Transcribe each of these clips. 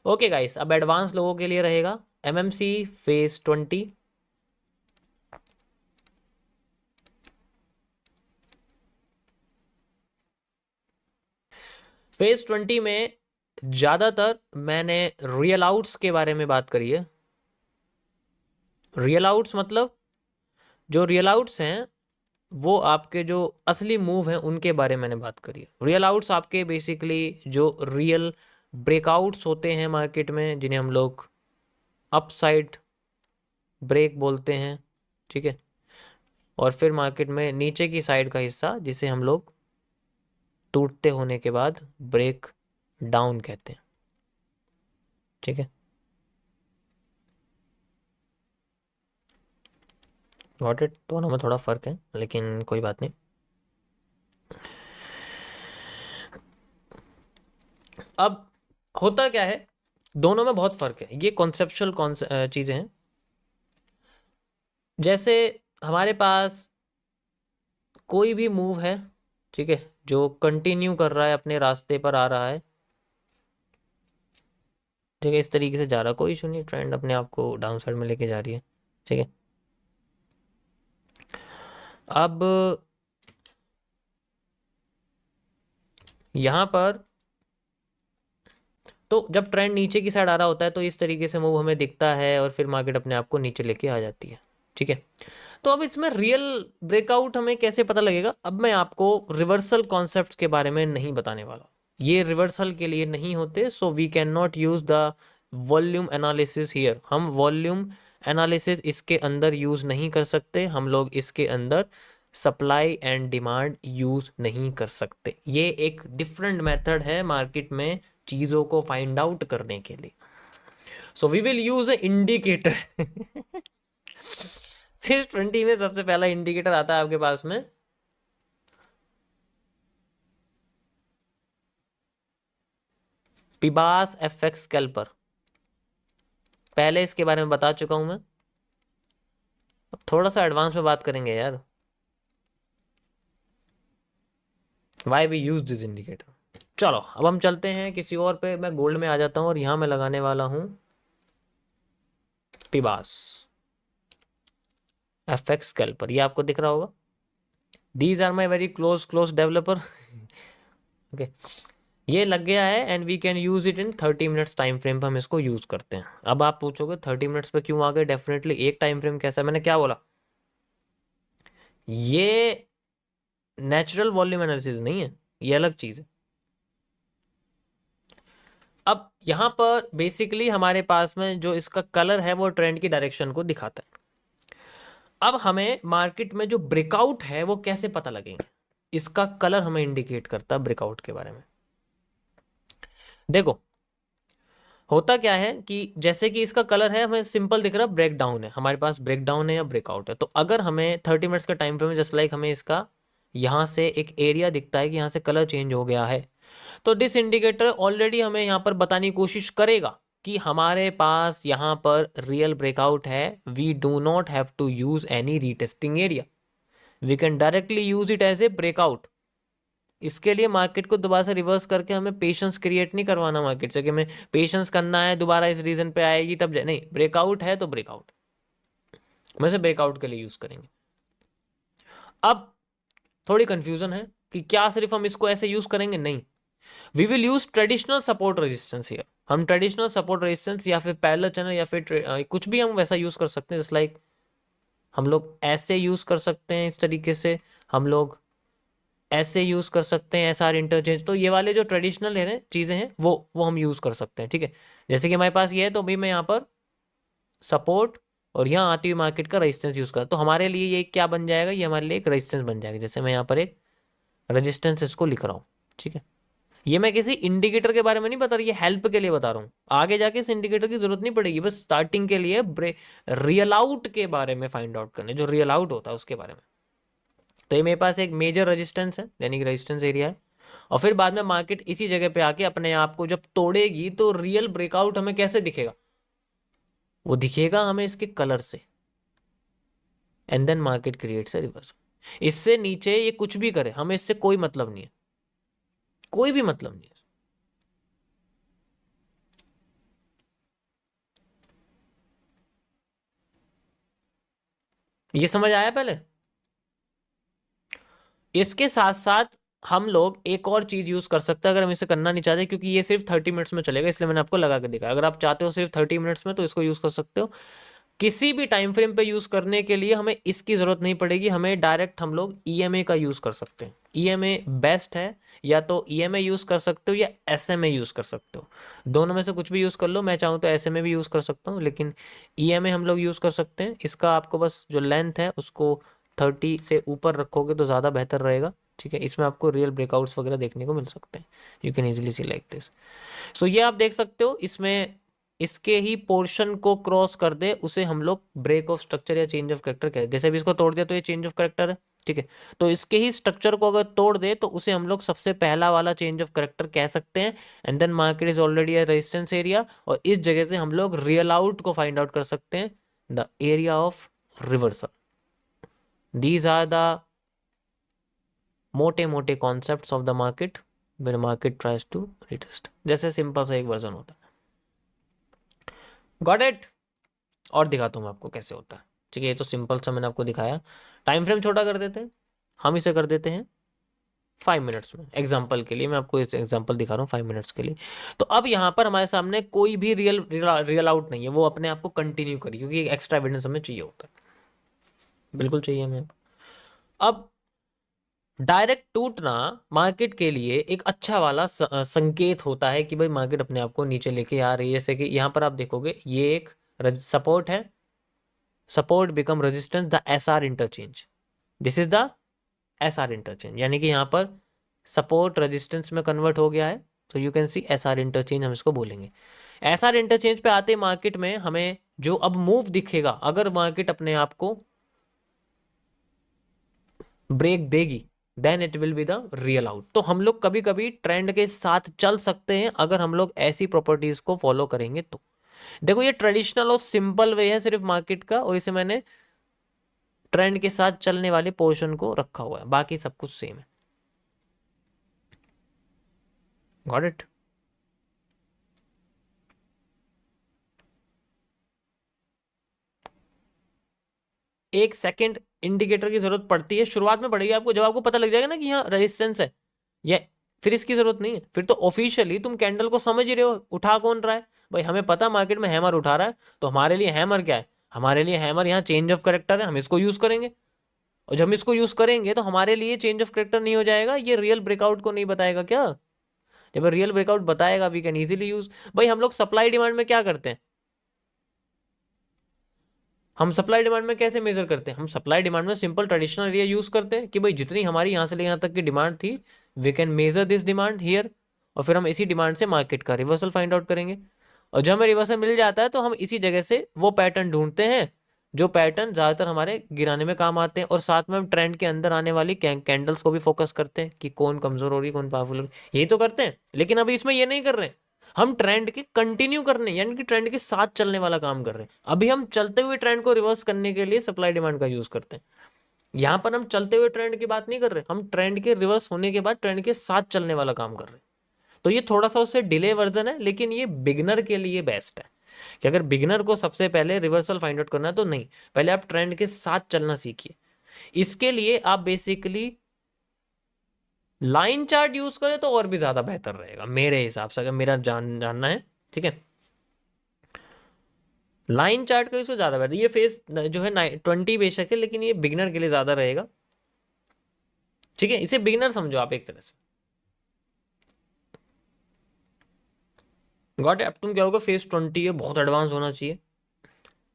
Okay guys, अब advance लोगों के लिए रहेगा एमएमसी फेज 20। फेज 20 में ज्यादातर मैंने रियल आउट्स के बारे में बात करी है। रियल आउट्स मतलब जो रियल आउट्स हैं वो आपके जो असली मूव हैं उनके बारे में मैंने बात करी है। रियल आउट्स आपके बेसिकली जो रियल ब्रेकआउट्स होते हैं मार्केट में, जिन्हें हम लोग अपसाइड ब्रेक बोलते हैं, ठीक है। और फिर मार्केट में नीचे की साइड का हिस्सा जिसे हम लोग टूटते होने के बाद ब्रेक डाउन कहते हैं, ठीक है। Got it. दोनों में थोड़ा फर्क है लेकिन कोई बात नहीं। अब होता क्या है, दोनों में बहुत फर्क है, ये कॉन्सेप्चुअल चीजें हैं। जैसे हमारे पास कोई भी मूव है, ठीक है, जो कंटिन्यू कर रहा है, अपने रास्ते पर आ रहा है, ठीक है, इस तरीके से जा रहा है, कोई इशू नहीं, ट्रेंड अपने आप को डाउन साइड में लेके जा रही है, ठीक है। अब यहां पर तो जब ट्रेंड नीचे की साइड आ रहा होता है तो इस तरीके से मूव हमें दिखता है और फिर मार्केट अपने आप को नीचे लेके आ जाती है, ठीक है। तो अब इसमें रियल ब्रेकआउट हमें कैसे पता लगेगा? अब मैं आपको रिवर्सल कॉन्सेप्ट के बारे में नहीं बताने वाला, ये रिवर्सल के लिए नहीं होते, so we can not use the volume analysis here. हम वॉल्यूम एनालिसिस इसके अंदर यूज नहीं कर सकते, हम लोग इसके अंदर सप्लाई एंड डिमांड यूज नहीं कर सकते। ये एक डिफरेंट मेथड है मार्केट में चीजों को फाइंड आउट करने के लिए। So we will use a indicator. फिर 20 में सबसे पहला इंडिकेटर आता है आपके पास में, पिबास एफएक्स कैल्पर। पहले इसके बारे में बता चुका हूं मैं, अब थोड़ा सा एडवांस में बात करेंगे यार। Why we use this indicator. चलो अब हम चलते हैं किसी और पे, मैं गोल्ड में आ जाता हूं और यहां मैं लगाने वाला हूं पिबास एफएक्स कैल्पर। ये आपको दिख रहा होगा, these are my very close developer. Okay, ये लग गया है and we can use it in 30 minutes time frame पर हम इसको यूज करते हैं। अब आप पूछोगे 30 मिनट्स पे क्यों आ गए? डेफिनेटली एक टाइम फ्रेम कैसा, मैंने क्या बोला, ये नेचुरल वॉल्यूम एनालिसिस नहीं है, ये अलग चीज है। अब यहां पर बेसिकली हमारे पास में जो इसका कलर है वो ट्रेंड की डायरेक्शन को दिखाता है। अब हमें मार्केट में जो ब्रेकआउट है वो कैसे पता लगेंगे, इसका कलर हमें इंडिकेट करता है ब्रेकआउट के बारे में। देखो होता क्या है कि जैसे कि इसका कलर है हमें सिंपल दिख रहा है, ब्रेक डाउन है, हमारे पास ब्रेक डाउन है या ब्रेकआउट है। तो अगर हमें 30 मिनट्स का टाइम फ्रेम, जस्ट लाइक हमें इसका यहाँ से एक एरिया दिखता है कि यहाँ से कलर चेंज हो गया है, तो दिस इंडिकेटर ऑलरेडी हमें यहाँ पर बताने की कोशिश करेगा कि हमारे पास यहाँ पर रियल ब्रेकआउट है। We do not have to use any retesting area, we can directly use it as a breakout. इसके लिए मार्केट को दोबारा से रिवर्स करके हमें पेशेंस क्रिएट नहीं करवाना मार्केट से कि हमें पेशेंस करना है, दोबारा इस रीजन पे आएगी तब नहीं, ब्रेकआउट है तो ब्रेकआउट, हम इसे ब्रेकआउट के लिए यूज करेंगे। अब थोड़ी कंफ्यूजन है कि क्या सिर्फ हम इसको ऐसे यूज करेंगे? नहीं, we will use traditional support resistance here. हम ट्रेडिशनल सपोर्ट रेजिस्टेंस या फिर पैरेलल चैनल या फिर कुछ भी हम वैसा यूज कर सकते हैं, जस्ट लाइक हम लोग ऐसे यूज कर सकते हैं, इस तरीके से हम लोग ऐसे यूज कर सकते हैं, एस आर इंटरचेंज। तो ये वाले जो ट्रेडिशनल है ना चीजें हैं वो हम यूज कर सकते हैं, ठीक है। जैसे कि हमारे पास ये है तो अभी मैं यहाँ पर सपोर्ट और यहाँ आती हुई मार्केट का रेजिस्टेंस यूज कर, तो हमारे लिए ये क्या बन जाएगा, ये हमारे लिए एक रेजिस्टेंस बन जाएगा। जैसे मैं यहाँ पर एक रेजिस्टेंस इसको लिख रहा हूँ, ठीक है। ये मैं किसी इंडिकेटर के बारे में नहीं बता रही, ये हेल्प के लिए बता रहा हूँ, आगे जाके इस इंडिकेटर की जरूरत नहीं पड़ेगी, बस स्टार्टिंग के लिए रियल आउट के बारे में फाइंड आउट करने, जो रियल आउट होता है उसके बारे में। तो ये मेरे पास एक मेजर रेजिस्टेंस है, यानी कि रेजिस्टेंस एरिया है। और फिर बाद में मार्केट इसी जगह पे आके अपने आप को जब तोड़ेगी तो रियल ब्रेकआउट हमें कैसे दिखेगा? वो दिखेगा हमें इसके कलर से, and then market creates a reversal. इससे नीचे ये कुछ भी करे हमें इससे कोई मतलब नहीं है, कोई भी मतलब नहीं है। ये समझ आया पहले? इसके साथ साथ हम लोग एक और चीज यूज कर सकते हैं, अगर हम इसे करना नहीं चाहते, क्योंकि ये सिर्फ 30 मिनट्स में चलेगा इसलिए मैंने आपको लगा के दिखाया। अगर आप चाहते हो सिर्फ 30 मिनट्स में तो इसको यूज कर सकते हो। किसी भी टाइम फ्रेम पे यूज करने के लिए हमें इसकी जरूरत नहीं पड़ेगी, हमें डायरेक्ट हम लोग ईएमए का यूज कर सकते हैं। ईएमए बेस्ट है, या तो ईएमए यूज कर सकते हो या एसएमए यूज कर सकते हो। दोनों में से कुछ भी यूज कर लो, मैं चाहूँ तो एसएमए भी यूज कर सकता हूँ, लेकिन ईएमए हम लोग यूज कर सकते हैं। इसका आपको बस जो लेंथ है उसको 30 से ऊपर रखोगे तो ज़्यादा बेहतर रहेगा। ठीक है, इसमें आपको रियल ब्रेकआउट्स वगैरह देखने को मिल सकते हैं। You can easily see like this. So ये आप देख सकते हो, इसमें इसके ही पोर्शन को क्रॉस कर दे उसे हम लोग ब्रेक ऑफ स्ट्रक्चर या चेंज ऑफ कैरेक्टर कहते हैं। जैसे भी इसको तोड़ दिया तो ये चेंज ऑफ कैरेक्टर है। ठीक है, तो इसके ही स्ट्रक्चर को अगर तोड़ दे तो उसे हम लोग सबसे पहला वाला चेंज ऑफ कैरेक्टर कह सकते हैं। And then market is already a resistance area, और इस जगह से हम लोग रियल आउट को फाइंड आउट कर सकते हैं, the area of reversal. These are the मोटे मोटे concepts of the market where market tries to retest. जैसे सिंपल सा एक वर्जन होता है। Got it? और दिखाता हूँ मैं आपको कैसे होता है। ठीक है, ये तो सिंपल सा मैंने आपको दिखाया। टाइम फ्रेम छोटा कर देते हैं, हम इसे कर देते हैं 5 मिनट्स में। एग्जाम्पल के लिए मैं आपको इस एग्जाम्पल दिखा रहा हूँ 5 मिनट्स के लिए। तो अब यहाँ पर हमारे सामने कोई भी रियल आउट नहीं है, वो अपने आप को कंटिन्यू करिए, क्योंकि एक्स्ट्रा एविडेंस हमें चाहिए होता है, बिल्कुल चाहिए हमें। अब डायरेक्ट टूटना मार्केट के लिए एक अच्छा वाला संकेत होता है कि भाई मार्केट अपने आप को नीचे लेके आ रही है। जैसे कि यहाँ पर आप देखोगे ये एक सपोर्ट है, support become resistance, the SR interchange, this is the SR interchange, यानी कि यहाँ पर सपोर्ट रेजिस्टेंस में कन्वर्ट हो गया है। तो you can C SR interchange हम इसको बोलेंगे। एसआर इंटरचेंज पे आते मार्केट में हमें जो अब मूव दिखेगा, अगर मार्केट अपने आप को ब्रेक देगी then it will be the real out. तो हम लोग कभी कभी ट्रेंड के साथ चल सकते हैं अगर हम लोग ऐसी प्रॉपर्टीज को फॉलो करेंगे तो। देखो ये ट्रेडिशनल और सिंपल वे है सिर्फ मार्केट का, और इसे मैंने ट्रेंड के साथ चलने वाले पोर्शन को रखा हुआ है, बाकी सब कुछ सेम है। Got it? एक सेकंड इंडिकेटर की जरूरत पड़ती है, शुरुआत में पड़ेगी आपको, जब आपको पता लग जाएगा ना कि यहाँ रेजिस्टेंस है, ये फिर इसकी जरूरत नहीं है। फिर तो ऑफिशियली तुम कैंडल को समझ ही रहे हो, उठा कौन रहा है भाई, हमें पता मार्केट में हैमर उठा रहा है, तो हमारे लिए हैमर क्या है? हमारे लिए हैमर यहाँ चेंज ऑफ करेक्टर है, हम इसको यूज करेंगे। और जब हम इसको यूज करेंगे तो हमारे लिए चेंज ऑफ करेक्टर नहीं हो जाएगा, ये रियल ब्रेकआउट को नहीं बताएगा क्या? जब रियल ब्रेकआउट बताएगा वी कैन इजीली यूज। भाई हम लोग सप्लाई डिमांड में क्या करते हैं? हम सप्लाई डिमांड में कैसे मेजर करते हैं? हम सप्लाई डिमांड में सिंपल ट्रेडिशनल एरिया यूज करते हैं कि भाई जितनी हमारी यहाँ से ले यहाँ तक की डिमांड थी, we can measure this demand here, और फिर हम इसी डिमांड से मार्केट का रिवर्सल फाइंड आउट करेंगे। और जब हमें रिवर्सल मिल जाता है तो हम इसी जगह से वो पैटर्न ढूंढते हैं जो पैटर्न ज्यादातर हमारे गिराने में काम आते हैं, और साथ में हम ट्रेंड के अंदर आने वाली कैंडल्स को भी फोकस करते हैं कि कौन कमजोर हो रही है कौन पावरफुल हो रही है। यही तो करते हैं, लेकिन अभी इसमें ये नहीं कर रहे हैं। हम ट्रेंड के कंटिन्यू करने यानी कि ट्रेंड के साथ चलने वाला काम कर रहे हैं। अभी हम चलते हुए ट्रेंड को रिवर्स करने के लिए सप्लाई डिमांड का यूज करते हैं। यहां पर हम चलते हुए ट्रेंड की बात नहीं कर रहे, हम ट्रेंड के रिवर्स होने के बाद ट्रेंड के साथ चलने वाला काम कर रहे हैं। तो ये थोड़ा सा उससे डिले वर्जन है, लेकिन ये बिगनर के लिए बेस्ट है कि अगर बिगनर को सबसे पहले रिवर्सल फाइंड आउट करना है तो नहीं, पहले आप ट्रेंड के साथ चलना सीखिए। इसके लिए आप बेसिकली लाइन चार्ट यूज करें तो और भी ज्यादा बेहतर रहेगा मेरे हिसाब से, अगर मेरा जानना है। ठीक है, लाइन चार्ट का इससे ज्यादा बेहतर, ये फेस जो है 20 बेशक है, लेकिन ये बिगनर के लिए ज्यादा रहेगा। ठीक है, इसे बिगनर समझो आप एक तरह से। गॉट, अब तुम क्या होगा, फेस 20 है, बहुत एडवांस होना चाहिए,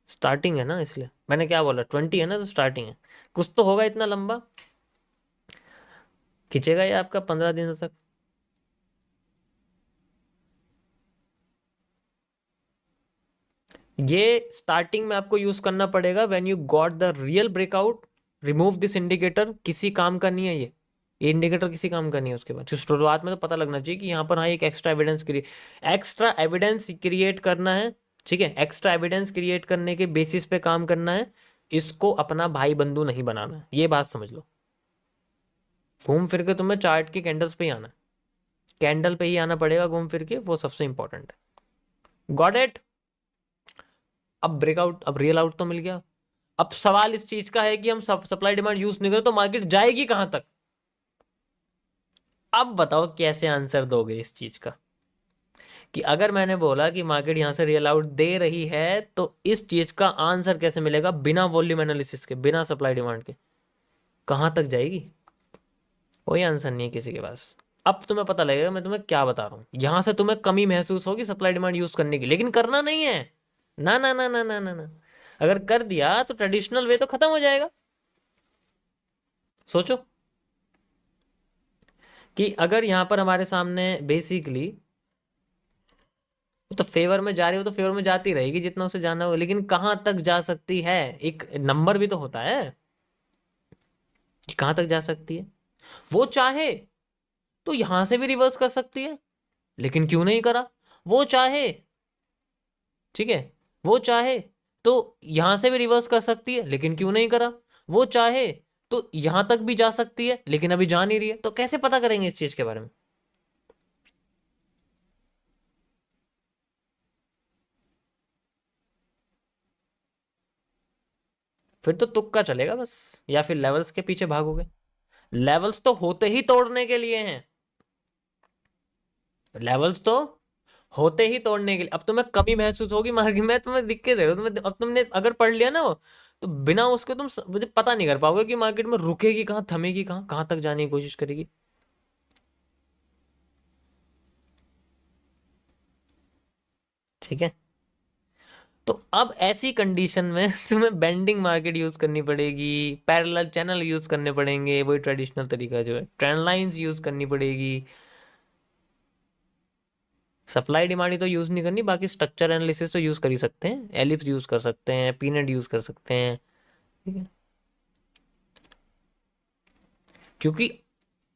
स्टार्टिंग है ना, इसलिए मैंने क्या बोला, 20 है ना तो स्टार्टिंग है, कुछ तो होगा इतना लंबा, खींचेगा ये आपका 15 दिनों तक। ये स्टार्टिंग में आपको यूज करना पड़ेगा when you got the real breakout. Remove this indicator, किसी काम का नहीं है ये इंडिकेटर किसी काम का नहीं है। उसके बाद शुरुआत में तो पता लगना चाहिए कि यहाँ पर हाँ एक एक्स्ट्रा एविडेंस क्रिएट करना है। ठीक है, एक्स्ट्रा एविडेंस क्रिएट करने के बेसिस पे काम करना है, इसको अपना भाई बंधु नहीं बनाना है, ये बात समझ लो। घूम फिर के तुम्हें चार्ट की कैंडल्स पे ही आना है, कैंडल पे ही आना पड़ेगा घूम फिर के, वो सबसे इंपॉर्टेंट है। Got it? अब ब्रेकआउट, अब रियल आउट तो मिल गया, अब सवाल इस चीज का है कि हम सप्लाई डिमांड यूज नहीं करें तो मार्केट जाएगी कहां तक। अब बताओ कैसे आंसर दोगे इस चीज का, कि अगर मैंने बोला कि मार्केट यहां से रियल आउट दे रही है तो इस चीज का आंसर कैसे मिलेगा बिना वॉल्यूम एनालिसिस के, बिना सप्लाई डिमांड के, कहां तक जाएगी? कोई आंसर नहीं है किसी के पास। अब तुम्हें पता लगेगा मैं तुम्हें क्या बता रहा हूं, यहां से तुम्हें कमी महसूस होगी सप्लाई डिमांड यूज करने की, लेकिन करना नहीं है। ना ना ना ना ना ना ना, अगर कर दिया तो ट्रेडिशनल वे तो खत्म हो जाएगा। सोचो कि अगर यहां पर हमारे सामने बेसिकली तो फेवर में जा रही हो तो फेवर में जाती रहेगी जितना उसे जाना हो, लेकिन कहां तक जा सकती है, एक नंबर भी तो होता है कि कहां तक जा सकती है। वो चाहे तो यहां से भी रिवर्स कर सकती है, लेकिन क्यों नहीं करा? वो चाहे, ठीक है, वो चाहे तो यहां से भी रिवर्स कर सकती है, लेकिन क्यों नहीं करा? वो चाहे तो यहां तक भी जा सकती है, लेकिन अभी जा नहीं रही है, तो कैसे पता करेंगे इस चीज के बारे में? फिर तो तुक्का चलेगा बस, या फिर लेवल्स के पीछे भागोगे। लेवल्स तो होते ही तोड़ने के लिए हैं, लेवल्स तो होते ही तोड़ने के लिए। अब तुम्हें कमी महसूस होगी मार्केट में, तुम्हें दिक्कत है तुम्हें, अब तुमने अगर पढ़ लिया ना वो, तो बिना उसके तुम मुझे पता नहीं कर पाओगे कि मार्केट में रुकेगी कहाँ, थमेगी कहाँ, कहाँ तक जाने की कोशिश करेगी। ठीक है, तो अब ऐसी कंडीशन में तुम्हें बेंडिंग मार्केट यूज करनी पड़ेगी, पैरेलल चैनल यूज करने पड़ेंगे, वही ट्रेडिशनल तरीका जो है, ट्रेंड लाइंस यूज करनी पड़ेगी। सप्लाई डिमांड ही तो यूज नहीं करनी, बाकी स्ट्रक्चर एनालिसिस तो यूज कर ही सकते हैं, एलिप्स यूज कर सकते हैं, पीनट यूज कर सकते हैं। ठीक है, क्योंकि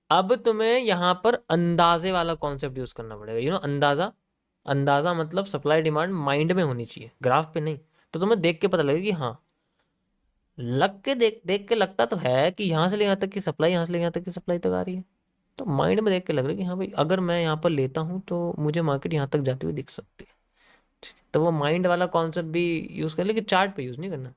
अब तुम्हें यहां पर अंदाजे वाला कॉन्सेप्ट यूज करना पड़ेगा, अंदाजा। अंदाजा मतलब सप्लाई डिमांड माइंड में होनी चाहिए, ग्राफ पे नहीं। तो तुम्हें देख के पता लगेगा कि हाँ, लग के देख देख के लगता तो है कि यहां से ले यहाँ तक की सप्लाई, यहां से ले यहाँ तक की सप्लाई तक आ रही है। तो माइंड में देख के लग रहा है कि हाँ भाई, अगर मैं यहाँ पर लेता हूँ तो मुझे मार्केट यहाँ तक जाती हुई दिख सकती है। ठीक है? तो वो माइंड वाला कॉन्सेप्ट भी यूज कर, लेकिन चार्ट पे यूज नहीं करना।